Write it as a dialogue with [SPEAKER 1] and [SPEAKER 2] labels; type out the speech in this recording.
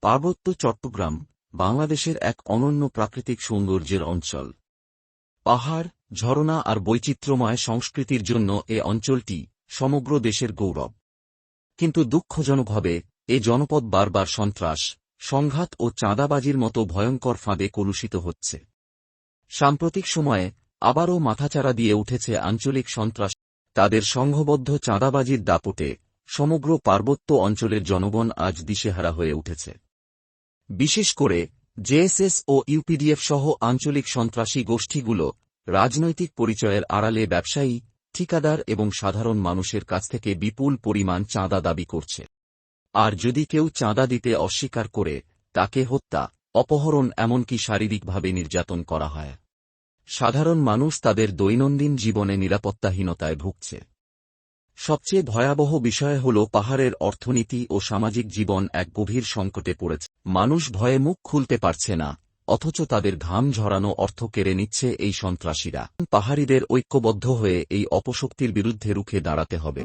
[SPEAKER 1] পার্বত্য চট্টগ্রাম বাংলাদেশের এক অনন্য প্রাকৃতিক সৌন্দর্যের অঞ্চল। পাহাড়, ঝরনা আর বৈচিত্র্যময় সংস্কৃতির জন্য এ অঞ্চলটি সমগ্র দেশের গৌরব। কিন্তু দুঃখজনকভাবে এ জনপদ বারবার সন্ত্রাস, সংঘাত ও চাঁদাবাজির মতো ভয়ঙ্কর ফাঁদে কলুষিত হচ্ছে। সাম্প্রতিক সময়ে আবারও মাথাচাড়া দিয়ে উঠেছে আঞ্চলিক সন্ত্রাস। তাদের সংঘবদ্ধ চাঁদাবাজির দাপটে সমগ্র পার্বত্য অঞ্চলের জনগণ আজ দিশেহারা হয়ে উঠেছে। বিশেষ করে জেএসএস ও ইউপিডিএফ সহ আঞ্চলিক সন্ত্রাসী গোষ্ঠীগুলো রাজনৈতিক পরিচয়ের আড়ালে ব্যবসায়ী, ঠিকাদার এবং সাধারণ মানুষের কাছ থেকে বিপুল পরিমাণ চাঁদা দাবি করছে। আর যদি কেউ চাঁদা দিতে অস্বীকার করে, তাকে হত্যা, অপহরণ এমনকি শারীরিকভাবে নির্যাতন করা হয়। সাধারণ মানুষ তাদের দৈনন্দিন জীবনে নিরাপত্তাহীনতায় ভুগছে। সবচেয়ে ভয়াবহ বিষয় হল পাহাড়ের অর্থনীতি ও সামাজিক জীবন এক গভীর সংকটে পড়েছে। মানুষ ভয়ে মুখ খুলতে পারছে না, অথচ তাদের ঘাম ঝরানো অর্থ কেড়ে নিচ্ছে এই সন্ত্রাসীরা। পাহাড়িদের ঐক্যবদ্ধ হয়ে এই অপশক্তির বিরুদ্ধে রুখে দাঁড়াতে হবে।